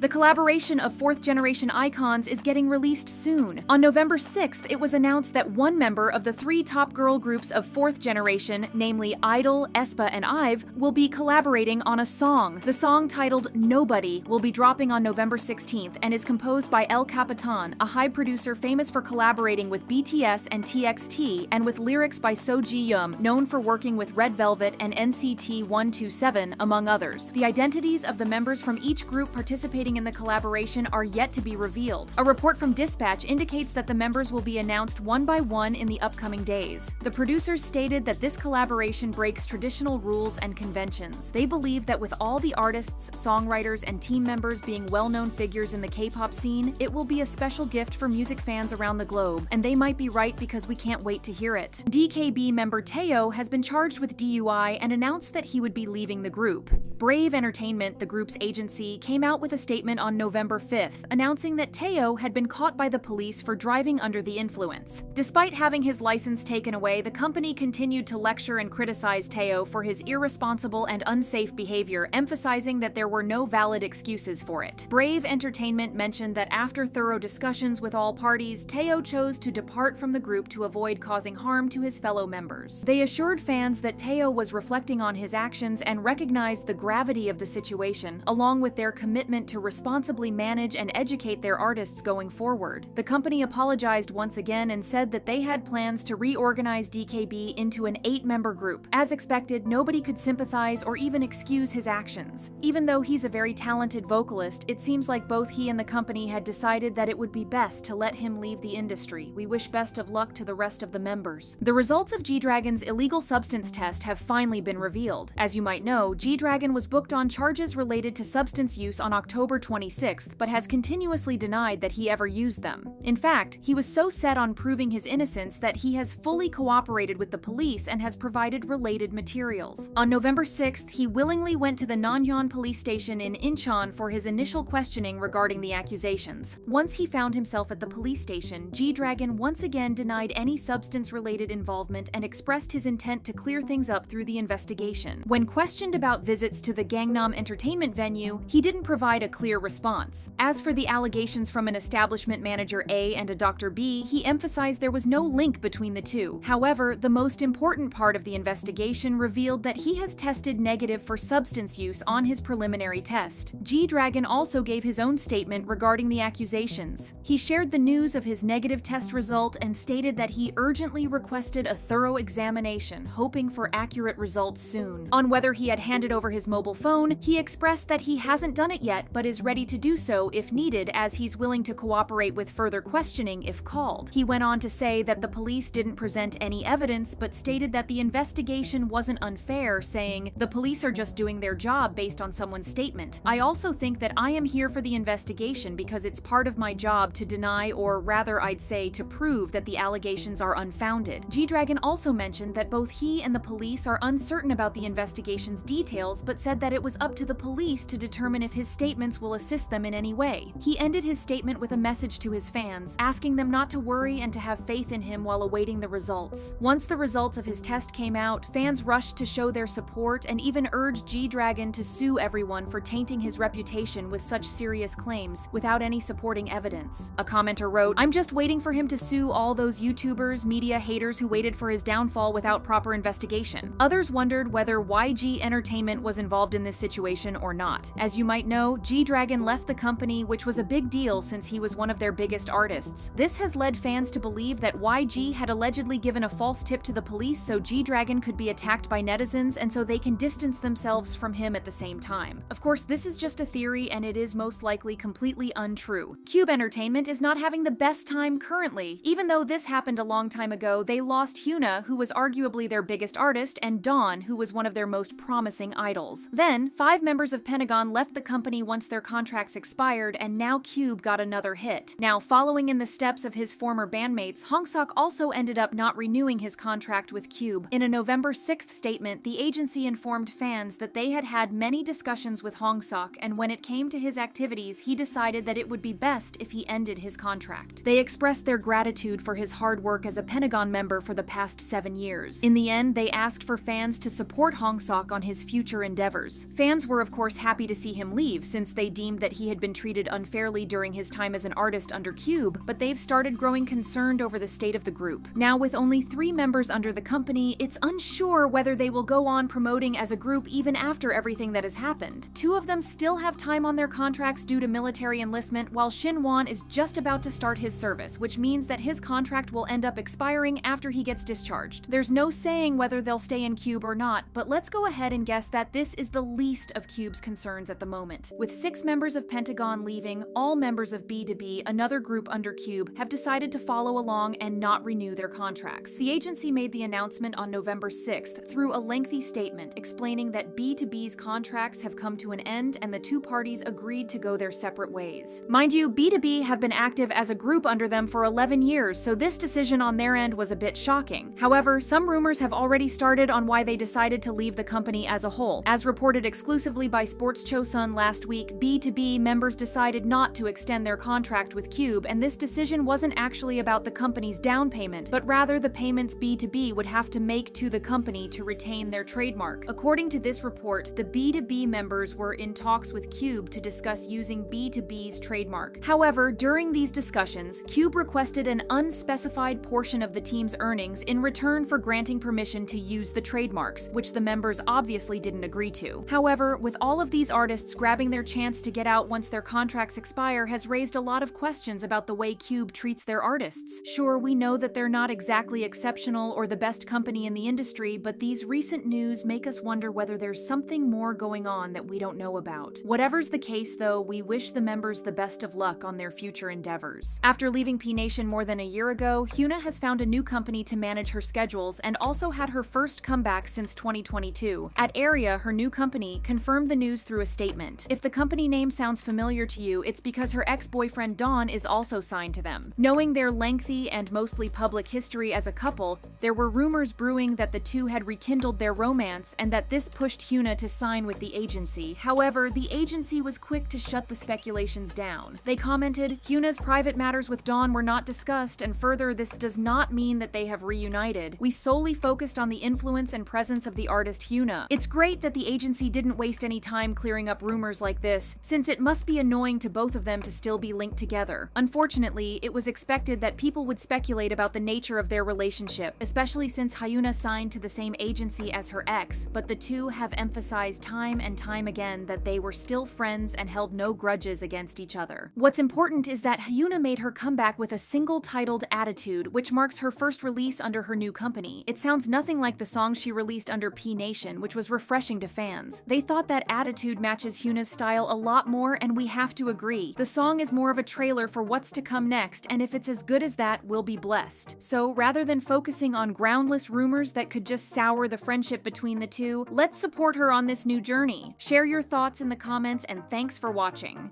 The collaboration of fourth-generation icons is getting released soon. On November 6th, it was announced that one member of the three top girl groups of fourth generation, namely Idol, aespa, and IVE, will be collaborating on a song. The song, titled Nobody, will be dropping on November 16th and is composed by El Capitan, a HYBE producer famous for collaborating with BTS and TXT, and with lyrics by So Ji-young, known for working with Red Velvet and NCT 127, among others. The identities of the members from each group participating in the collaboration are yet to be revealed. A report from Dispatch indicates that the members will be announced one by one in the upcoming days. The producers stated that this collaboration breaks traditional rules and conventions. They believe that with all the artists, songwriters, and team members being well-known figures in the K-pop scene, it will be a special gift for music fans around the globe, and they might be right because we can't wait to hear it. DKB member Taeho has been charged with DUI and announced that he would be leaving the group. Brave Entertainment, the group's agency, came out with a statement on November 5th, announcing that Taeho had been caught by the police for driving under the influence. Despite having his license taken away, the company continued to lecture and criticize Taeho for his irresponsible and unsafe behavior, emphasizing that there were no valid excuses for it. Brave Entertainment mentioned that after thorough discussions with all parties, Taeho chose to depart from the group to avoid causing harm to his fellow members. They assured fans that Taeho was reflecting on his actions and recognized the gravity of the situation, along with their commitment to responsibly manage and educate their artists going forward. The company apologized once again and said that they had plans to reorganize DKB into an 8-member group. As expected, nobody could sympathize or even excuse his actions. Even though he's a very talented vocalist, it seems like both he and the company had decided that it would be best to let him leave the industry. We wish best of luck to the rest of the members. The results of G-Dragon's illegal substance test have finally been revealed. As you might know, G-Dragon was booked on charges related to substance use on October 26th, but has continuously denied that he ever used them. In fact, he was so set on proving his innocence that he has fully cooperated with the police and has provided related materials. On November 6th, he willingly went to the Nonyeon police station in Incheon for his initial questioning regarding the accusations. Once he found himself at the police station, G-Dragon once again denied any substance-related involvement and expressed his intent to clear things up through the investigation. When questioned about visits to the Gangnam entertainment venue, he didn't provide a clear response. As for the allegations from an establishment manager A and a Dr. B, he emphasized there was no link between the two. However, the most important part of the investigation revealed that he has tested negative for substance use on his preliminary test. G-Dragon also gave his own statement regarding the accusations. He shared the news of his negative test result and stated that he urgently requested a thorough examination, hoping for accurate results soon. On whether he had handed over his mobile phone, he expressed that he hasn't done it yet, but is ready to do so if needed, as he's willing to cooperate with further questioning if called. He went on to say that the police didn't present any evidence, but stated that the investigation wasn't unfair, saying, "The police are just doing their job based on someone's statement. I also think that I am here for the investigation because it's part of my job to deny, or rather I'd say to prove, that the allegations are unfounded." G-Dragon also mentioned that both he and the police are uncertain about the investigation's details, but said that it was up to the police to determine if his statements will assist them in any way. He ended his statement with a message to his fans, asking them not to worry and to have faith in him while awaiting the results. Once the results of his test came out, fans rushed to show their support and even urged G-Dragon to sue everyone for tainting his reputation with such serious claims without any supporting evidence. A commenter wrote, "I'm just waiting for him to sue all those YouTubers, media haters who waited for his downfall without proper investigation." Others wondered whether YG Entertainment was involved in this situation or not. As you might know, G-Dragon left the company, which was a big deal since he was one of their biggest artists. This has led fans to believe that YG had allegedly given a false tip to the police so G-Dragon could be attacked by netizens and so they can distance themselves from him at the same time. Of course, this is just a theory and it is most likely completely untrue. Cube Entertainment is not having the best time currently. Even though this happened a long time ago, they lost Hyuna, who was arguably their biggest artist, and Dawn, who was one of their most promising idols. Then, 5 members of Pentagon left the company once their contracts expired, and now Cube got another hit. Now, following in the steps of his former bandmates, Hongsuk also ended up not renewing his contract with Cube. In a November 6th statement, the agency informed fans that they had had many discussions with Hongsuk, and when it came to his activities, he decided that it would be best if he ended his contract. They expressed their gratitude for his hard work as a Pentagon member for the past 7 years. In the end, they asked for fans to support Hongsuk on his future endeavors. Fans were of course happy to see him leave, since they they deemed that he had been treated unfairly during his time as an artist under KOOB, but they've started growing concerned over the state of the group. Now, with only 3 members under the company, it's unsure whether they will go on promoting as a group even after everything that has happened. 2 of them still have time on their contracts due to military enlistment, while Shinwon is just about to start his service, which means that his contract will end up expiring after he gets discharged. There's no saying whether they'll stay in KOOB or not, but let's go ahead and guess that this is the least of KOOB's concerns at the moment. With 6 members of Pentagon leaving, all members of BTOB, another group under KOOB, have decided to follow along and not renew their contracts. The agency made the announcement on November 6th through a lengthy statement explaining that BTOB's contracts have come to an end and the 2 parties agreed to go their separate ways. Mind you, BTOB have been active as a group under them for 11 years, so this decision on their end was a bit shocking. However, some rumors have already started on why they decided to leave the company as a whole. As reported exclusively by Sports Chosun last week, BTOB members decided not to extend their contract with KOOB, and this decision wasn't actually about the company's down payment, but rather the payments BTOB would have to make to the company to retain their trademark. According to this report, the BTOB members were in talks with KOOB to discuss using BTOB's trademark. However, during these discussions, KOOB requested an unspecified portion of the team's earnings in return for granting permission to use the trademarks, which the members obviously didn't agree to. However, with all of these artists grabbing their chance to get out once their contracts expire has raised a lot of questions about the way KOOB treats their artists. Sure, we know that they're not exactly exceptional or the best company in the industry, but these recent news make us wonder whether there's something more going on that we don't know about. Whatever's the case though, we wish the members the best of luck on their future endeavors. After leaving P Nation more than a year ago, Hyuna has found a new company to manage her schedules and also had her first comeback since 2022. At Area, her new company, confirmed the news through a statement. If the company name sounds familiar to you, it's because her ex-boyfriend Dawn is also signed to them. Knowing their lengthy and mostly public history as a couple, there were rumors brewing that the two had rekindled their romance and that this pushed Hyuna to sign with the agency. However, the agency was quick to shut the speculations down. They commented, "Hyuna's private matters with Dawn were not discussed, and further, this does not mean that they have reunited. We solely focused on the influence and presence of the artist Hyuna." It's great that the agency didn't waste any time clearing up rumors like this, since it must be annoying to both of them to still be linked together. Unfortunately, it was expected that people would speculate about the nature of their relationship, especially since Hyuna signed to the same agency as her ex, but the two have emphasized time and time again that they were still friends and held no grudges against each other. What's important is that Hyuna made her comeback with a single titled Attitude, which marks her first release under her new company. It sounds nothing like the song she released under P Nation, which was refreshing to fans. They thought that Attitude matches Hyuna's style a lot more, and we have to agree. The song is more of a trailer for what's to come next, and if it's as good as that, we'll be blessed. So rather than focusing on groundless rumors that could just sour the friendship between the two, let's support her on this new journey. Share your thoughts in the comments, and thanks for watching.